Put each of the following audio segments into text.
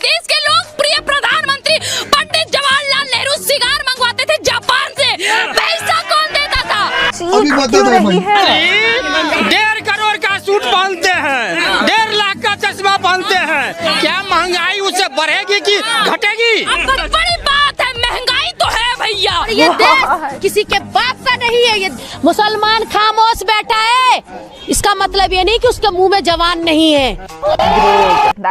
देश के लोकप्रिय प्रधानमंत्री पंडित जवाहरलाल नेहरू सिगार मंगवाते थे जापान से, पैसा कौन देता था? अभी बता दो भाई। 1.5 करोड़ का सूट पहनते हैं, 1.5 लाख का चश्मा पहनते हैं, क्या महंगाई उससे बढ़ेगी कि घटेगी? बड़ी बात है, महंगाई तो है भैया। ये देश किसी के बाप का नहीं है। ये मुसलमान खामोश बैठा है, इसका मतलब ये नहीं कि उसके मुंह में जवान नहीं है।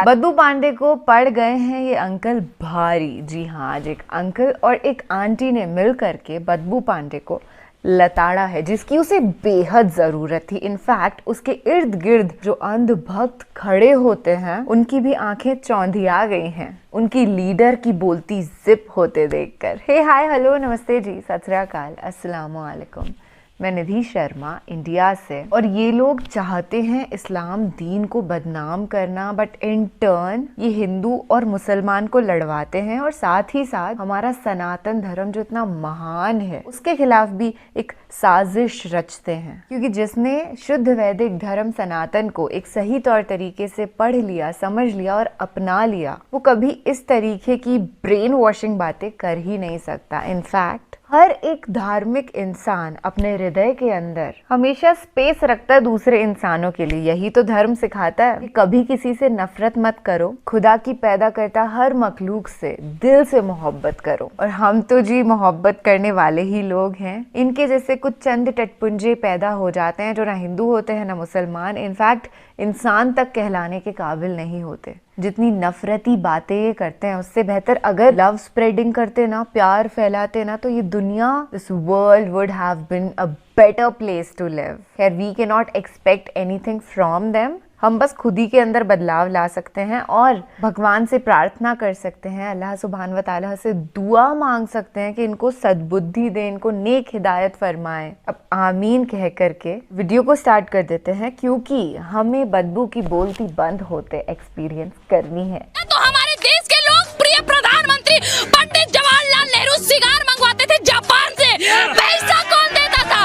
बद्दू पांडे को पड़ गए हैं ये अंकल भारी। जी हाँ, आज एक अंकल और एक आंटी ने मिल करके बद्दू पांडे को लताड़ा है, जिसकी उसे बेहद जरूरत थी। इनफैक्ट उसके इर्द गिर्द जो अंध भक्त खड़े होते हैं उनकी भी आंखें चौंधिया गई हैं उनकी लीडर की बोलती जिप होते देखकर। हे हाय हेलो नमस्ते जी, सत श्री अकाल, अस्सलाम वालेकुम। मैं निधि शर्मा इंडिया से। और ये लोग चाहते हैं इस्लाम दीन को बदनाम करना, बट इन टर्न ये हिंदू और मुसलमान को लड़वाते हैं और साथ ही साथ हमारा सनातन धर्म जो इतना महान है उसके खिलाफ भी एक साजिश रचते हैं। क्योंकि जिसने शुद्ध वैदिक धर्म सनातन को एक सही तौर तरीके से पढ़ लिया, समझ लिया और अपना लिया, वो कभी इस तरीके की ब्रेन वॉशिंग बातें कर ही नहीं सकता। इनफैक्ट हर एक धार्मिक इंसान अपने हृदय के अंदर हमेशा स्पेस रखता है दूसरे इंसानों के लिए। यही तो धर्म सिखाता है कि कभी किसी से नफरत मत करो, खुदा की पैदा करता हर मखलूक से दिल से मोहब्बत करो। और हम तो जी मोहब्बत करने वाले ही लोग हैं। इनके जैसे कुछ चंद टटपुंजे पैदा हो जाते हैं जो ना हिंदू होते हैं ना मुसलमान, इनफैक्ट इंसान तक कहलाने के काबिल नहीं होते। जितनी नफरती बातें ये करते हैं उससे बेहतर अगर लव स्प्रेडिंग करते ना, प्यार फैलाते ना, तो ये दुनिया, this world would have been a better place to live. खैर we can not expect anything from them. हम बस खुद ही के अंदर बदलाव ला सकते हैं और भगवान से प्रार्थना कर सकते हैं, अल्लाह सुब्हान व तआला से दुआ मांग सकते हैं कि इनको सद्बुद्धि दे, इनको नेक हिदायत फरमाए। अब आमीन कह करके वीडियो को स्टार्ट कर देते हैं, क्योंकि हमें बदबू की बोलती बंद होते एक्सपीरियंस करनी है। तो हमारे देश के लोकप्रिय प्रधानमंत्री पंडित जवाहरलाल नेहरू सिगार मंगवाते थे जापान से, पैसा कौन देता था?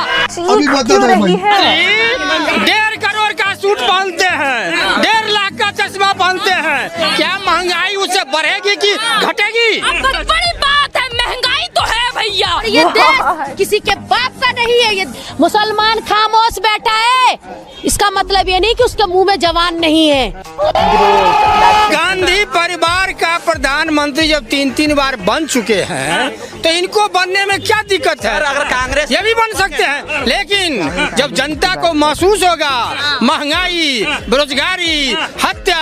अभी बता दो भाई। 1.5 करोड़ का सूट पहनते हैं, 1.5 लाख का चश्मा पहनते हैं, क्या महंगाई उससे बढ़ेगी कि घटेगी? बड़ी बात है, महंगाई तो है भैया। ये देश किसी के बाप का नहीं है। ये मुसलमान खामोश बैठा है, इसका मतलब ये नहीं कि उसके मुंह में जवान नहीं है। गांधी परिवार का प्रधानमंत्री जब 3 बार बन चुके हैं तो इनको बनने में क्या दिक्कत है? अगर कांग्रेस ये भी बन सकते हैं, लेकिन जब जनता को महसूस होगा महंगाई, बेरोजगारी, हत्या,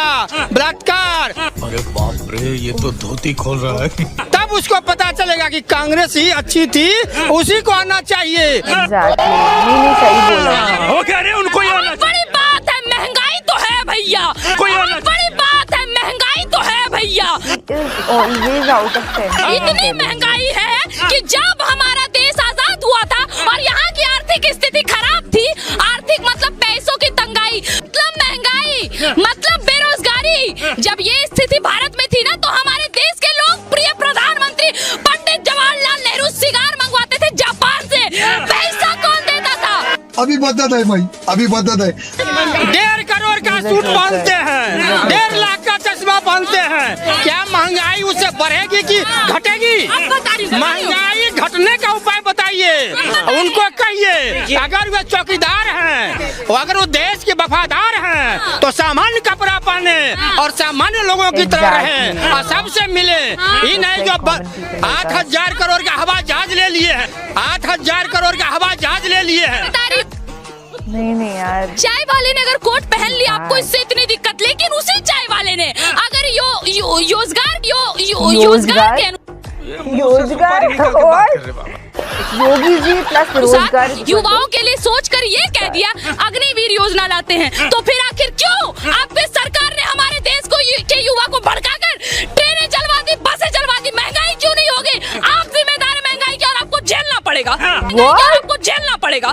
बलात्कार, अरे बाप रे, ये तो धोती खोल रहा है, तब उसको पता चलेगा कि कांग्रेस ही अच्छी थी, उसी को आना चाहिए। नहीं सही बोला। वो कह रहे उनको बड़ी बात है, महंगाई तो है भैया। बड़ी बात है, महंगाई तो है भैया। Always out of 10। इतनी महंगाई है कि जब हमारा देश आजाद हुआ था और यहाँ की आर्थिक स्थिति खराब थी, आर्थिक मतलब पैसों की तंगाई, मतलब महंगाई, मतलब बेरोजगारी, जब ये स्थिति भारत में थी ना, तो हमारे देश के लोकप्रिय प्रधानमंत्री पंडित जवाहरलाल नेहरू सिगार मंगवाते थे जापान से, पैसा कौन देता था? अभी बता दे भाई, अभी बता दे। 1.5 करोड़ का सूट पहनते हैं, 1.5 लाख का चश्मा पहनते हैं, क्या महंगाई उससे बढ़ेगी कि घटेगी? महंगाई घटने का उपाय बताइए, उनको कहिए। अगर वे चौकीदार हैं, अगर वो देश के वफादार हैं, तो सामान्य कपड़ा पहने और सामान्य लोगों की तरह रहे और सबसे मिले। ये नहीं जो 8,000 करोड़ का हवाई जहाज ले लिए है, 8,000 करोड़ का हवाई जहाज ले लिए है। नहीं यार, चाय वाले ने अगर कोट पहन लिया आपको इससे इतनी दिक्कत, लेकिन उसी चाय वाले ने अगर रोजगार योगी जी प्लस रोजगार युवाओं के लिए सोचकर ये कह दिया अग्निवीर योजना लाते हैं, तो फिर आखिर क्यों आपकी सरकार ने हमारे देश को के युवा को भड़काकर ट्रेनें चलवा दी, बसें चलवा दी? महंगाई क्यों नहीं होगी? आप जिम्मेदार है महंगाई की और आपको झेलना पड़ेगा, आपको झेलना पड़ेगा।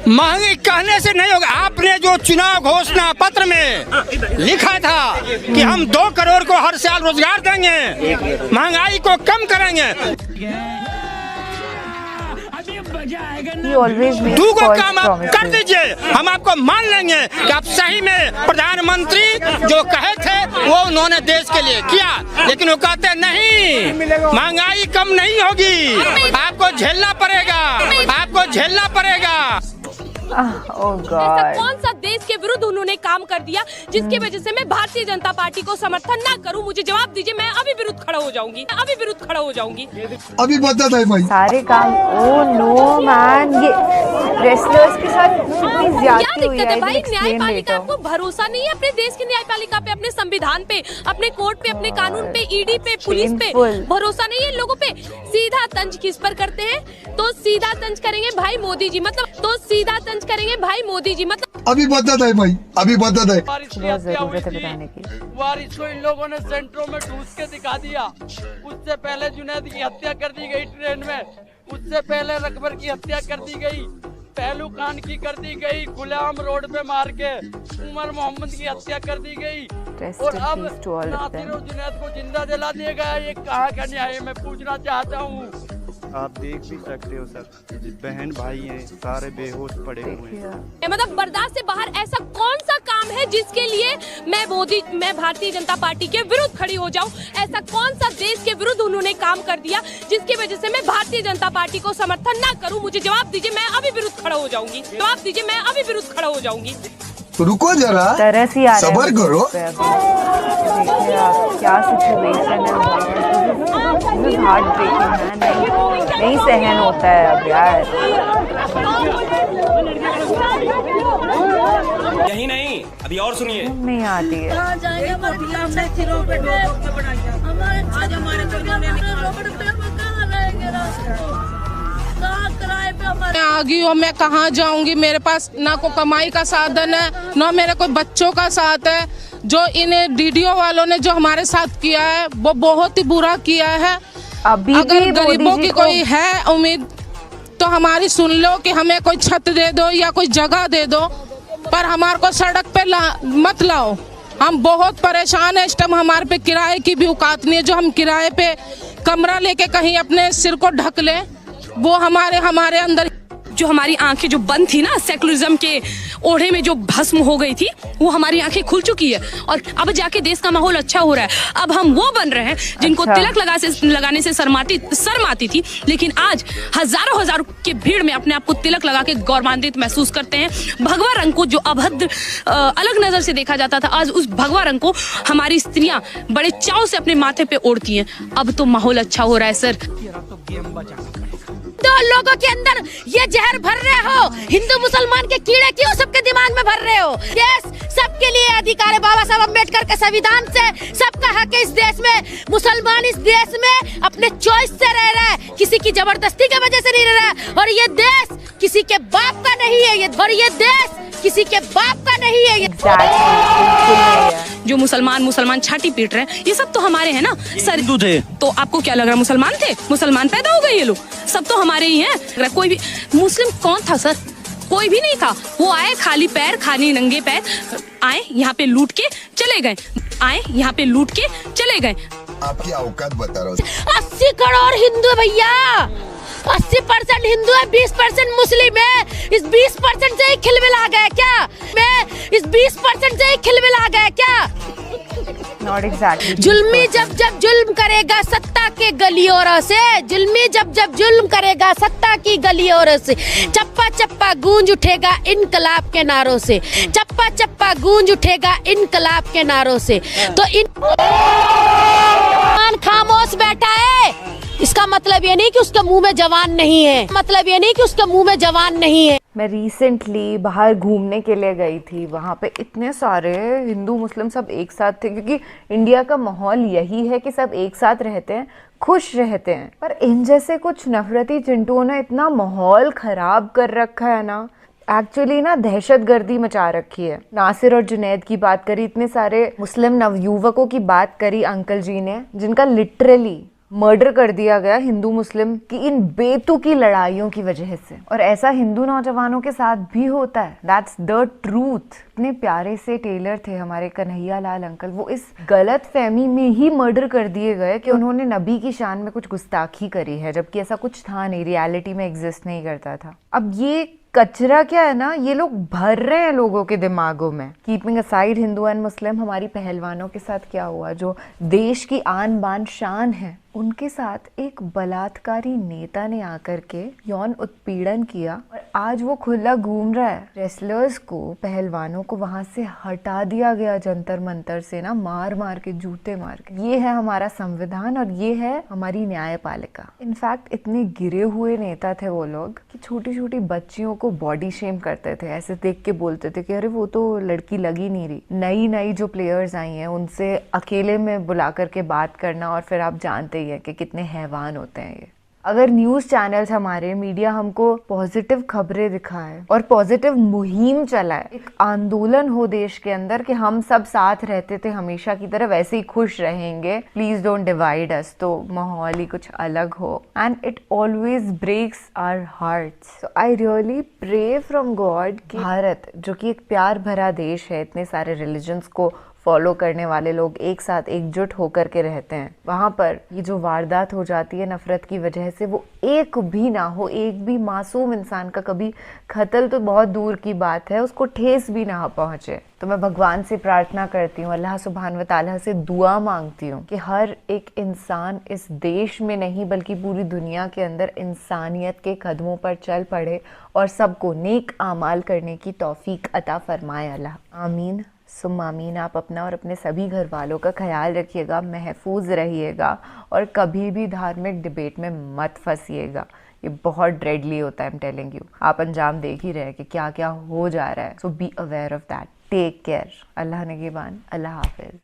महंगाई कहने से नहीं होगा। आपने जो चुनाव घोषणा पत्र में लिखा था कि हम 2 करोड़ को हर साल रोजगार देंगे, महंगाई को कम करेंगे, दो को काम आप कर दीजिए, हम आपको मान लेंगे कि आप सही में प्रधानमंत्री जो कहे थे वो उन्होंने देश के लिए किया, लेकिन वो कहते नहीं, महंगाई कम नहीं होगी, आपको झेलना पड़ेगा, आपको झेलना पड़ेगा। ओह ऐसा गॉड। कौन सा देश के विरुद्ध उन्होंने काम कर दिया जिसकी वजह से मैं भारतीय जनता पार्टी को समर्थन ना करूं? मुझे जवाब दीजिए, मैं अभी विरुद्ध खड़ा हो जाऊंगी, अभी विरुद्ध खड़ा हो जाऊंगी। अभी बदत है भाई। सारे काम, ओह नो मैन, ये रेसलर्स के साथ कितनी क्या ज्यादती हुई दिक्कत है भाई? explain न्यायपालिका, later. आपको भरोसा नहीं है अपने देश की न्यायपालिका पे, अपने संविधान पे, अपने कोर्ट पे, अपने कानून पे, ईडी पे, पुलिस पे Shameful. भरोसा नहीं है इन लोगों पे? सीधा तंज किस पर करते हैं? तो सीधा तंज करेंगे भाई मोदी जी, मतलब तो सीधा तंज करेंगे भाई मोदी जी, मतलब अभी बदत है भाई, अभी बदत है। बहुत जरूरत है बताने की। बारिश को इन लोगों ने सेंटरों में ठूस के दिखा दिया। उससे पहले जुनैद की हत्या कर दी गई ट्रेन में, उससे पहले रकबर की हत्या कर दी गई, पहलू खान की कर दी गई गुलाम रोड पे मार के, उमर मोहम्मद की हत्या कर दी गई, Rest और in अब peace to all of Nasir them. और जुनैद को जिंदा जला दिया गया। ये कहाँ का न्याय है? मैं पूछना चाहता हूँ। आप देख भी सकते हो सर, बहन भाई हैं सारे बेहोश पड़े हुए हैं। मतलब बर्दाश्त से बाहर ऐसा कौन सा काम है जिसके लिए मैं भारतीय जनता पार्टी के विरुद्ध खड़ी हो जाऊं? ऐसा कौन सा देश के विरुद्ध उन्होंने काम कर दिया जिसकी वजह से मैं भारतीय जनता पार्टी को समर्थन ना करूं? मुझे जवाब दीजिए, मैं अभी विरुद्ध खड़ा हो जाऊंगी। जवाब दीजिए, मैं अभी विरुद्ध खड़ा हो जाऊंगी। रुको जरा, तरस ही आ रहा है सबर मुझे करो। इस पे अभी। देखिए आप क्या सिचुएशन है, हार्ट ब्रेकिंग है, नहीं सहन होता है अब यार। यही नहीं, अभी और सुनिए। नहीं आती है। मैं आ गई हूँ, मैं कहाँ जाऊंगी? मेरे पास ना कोई कमाई का साधन है, ना मेरे कोई बच्चों का साथ है। जो इन्हें डीडीओ वालों ने जो हमारे साथ किया है वो बहुत ही बुरा किया है। अभी अगर भी गरीबों मोदी जी की को कोई है उम्मीद तो हमारी सुन लो कि हमें कोई छत दे दो या कोई जगह दे दो, पर हमारे को सड़क पे मत लाओ। हम बहुत परेशान है इस टाइम, हमारे पे किराए की भी औकात नहीं है। जो हम किराए पे कमरा लेके कहीं अपने सिर को ढक लें, वो हमारे अंदर जो हमारी आंखें जो बंद थी ना, सेकुलरिज्म के ओढ़े में जो भस्म हो गई थी, वो हमारी आंखें खुल चुकी है और अब जाके देश का माहौल अच्छा हो रहा है। अब हम वो बन रहे हैं जिनको अच्छा। तिलक लगाने से शर्म आती थी, लेकिन आज हजारों की भीड़ में अपने आप को तिलक लगा के गौरवान्वित महसूस करते हैं। भगवा रंग को जो अभद्र अलग नजर से देखा जाता था, आज उस भगवा रंग को हमारी स्त्रियां बड़े चाव से अपने माथे पे ओढ़ती हैं। अब तो माहौल अच्छा हो रहा है सर। तो लोगों के अंदर ये जहर भर रहे हो, हिंदू मुसलमान के कीड़े क्यों सबके दिमाग में भर रहे हो? देश सबके लिए अधिकार है, बाबा साहब अम्बेडकर के संविधान से सबका हक है इस देश में। मुसलमान इस देश में अपने चॉइस से रह रहा है, किसी की जबरदस्ती की वजह से नहीं रह रहा है। और ये देश किसी के बाप का नहीं है, और ये देश किसी के बाप का नहीं है। जो मुसलमान छाती पीट रहे हैं, ये सब तो हमारे हैं ना सर। हिंदू थे तो आपको क्या लग रहा है मुसलमान थे? मुसलमान पैदा हो गए ये लोग, सब तो हमारे ही हैं। कोई भी मुस्लिम कौन था सर? कोई भी नहीं था। वो आए खाली पैर, खाली नंगे पैर आए, यहाँ पे लूट के चले गए, आए यहाँ पे लूट के चले गए। आपकी औकात बता रहा हूँ। 80 करोड़ हिंदू है भैया, 80% हिंदू है, 20% मुस्लिम है। इस 20% से ही खिलमिला गया क्या? मैं इस 20% से ही खिलमिला गया क्या? Not exactly. जुल्मी जब जुल्म करेगा सत्ता के गलियों से, जुल्मी जब जुल्म करेगा सत्ता की गलियों से, चप्पा चप्पा गूंज उठेगा इनकलाब के नारों से, चप्पा चप्पा गूंज उठेगा इनकलाब के नारों से। तो खामोश बैठा है, इसका मतलब ये नहीं कि उसके मुंह में जवान नहीं है, मतलब ये नहीं कि उसके मुंह में जवान नहीं है। मैं रिसेंटली बाहर घूमने के लिए गई थी, वहाँ पे इतने सारे हिंदू मुस्लिम सब एक साथ थे, क्योंकि इंडिया का माहौल यही है कि सब एक साथ रहते हैं, खुश रहते हैं। पर इन जैसे कुछ नफरती चिंटुओं ने इतना माहौल खराब कर रखा है ना, एक्चुअली ना दहशतगर्दी मचा रखी है। नासिर और जुनैद की बात करी, इतने सारे मुस्लिम नवयुवकों की बात करी अंकल जी ने, जिनका लिटरली मर्डर कर दिया गया हिंदू मुस्लिम की इन बेतुकी लड़ाइयों की वजह से। और ऐसा हिंदू नौजवानों के साथ भी होता है। That's the truth. इतने प्यारे से टेलर थे हमारे कन्हैया लाल अंकल, वो इस गलत फहमी में ही मर्डर कर दिए गए कि उन्होंने नबी की शान में कुछ गुस्ताखी करी है, जबकि ऐसा कुछ था नहीं, रियलिटी में एग्जिस्ट नहीं करता था। अब ये कचरा क्या है ना, ये लोग भर रहे हैं लोगों के दिमागों में। Keeping aside Hindu and Muslim, हमारी पहलवानों के साथ क्या हुआ, जो देश की आन बान शान है, उनके साथ एक बलात्कारी नेता ने आकर के यौन उत्पीड़न किया और आज वो खुला घूम रहा है। रेसलर्स को, पहलवानों को वहां से हटा दिया गया जंतर मंतर से ना, मार मार के, जूते मार के। ये है हमारा संविधान और ये है हमारी न्यायपालिका। इनफैक्ट इतने गिरे हुए नेता थे वो लोग कि छोटी छोटी बच्चियों को बॉडी शेम करते थे, ऐसे देख के बोलते थे कि अरे वो तो लड़की लगी नहीं रही। नई नई जो प्लेयर्स आई हैं उनसे अकेले में बुला करके बात करना, और फिर आप जानते ही हैं कि कितने हैवान होते हैं ये। अगर न्यूज चैनल्स, हमारे मीडिया हमको पॉजिटिव खबरें दिखाए और पॉजिटिव मुहिम चलाए, एक आंदोलन हो देश के अंदर कि हम सब साथ रहते थे हमेशा की तरह, वैसे ही खुश रहेंगे, प्लीज डोंट डिवाइड अस, तो माहौल ही कुछ अलग हो। And it always breaks our hearts. So I really pray from God कि भारत, जो कि एक प्यार भरा देश है, इतने सारे रिलीजन्स को फॉलो करने वाले लोग एक साथ एकजुट होकर के रहते हैं, वहां पर ये जो वारदात हो जाती है नफरत की वजह से, वो एक भी ना हो, एक भी मासूम इंसान का कभी कत्ल तो बहुत दूर की बात है, उसको ठेस भी ना पहुंचे। तो मैं भगवान से प्रार्थना करती हूँ, अल्लाह सुब्हान व तआला से दुआ मांगती हूँ कि हर एक इंसान इस देश में नहीं बल्कि पूरी दुनिया के अंदर इंसानियत के कदमों पर चल पड़े और सबको नेक आमाल करने की तौफीक अता फरमाए अल्लाह। आमीन सुम्मा आमीन। आप अपना और अपने सभी घर वालों का ख्याल रखिएगा, महफूज रहिएगा और कभी भी धार्मिक डिबेट में मत फंसिएगा। ये बहुत ड्रेडली होता है, आई एम टेलिंग यू। आप अंजाम देख ही रहे हैं कि क्या क्या हो जा रहा है। So be aware of that. Take care. अल्लाह निगहबान। अल्लाह हाफिज।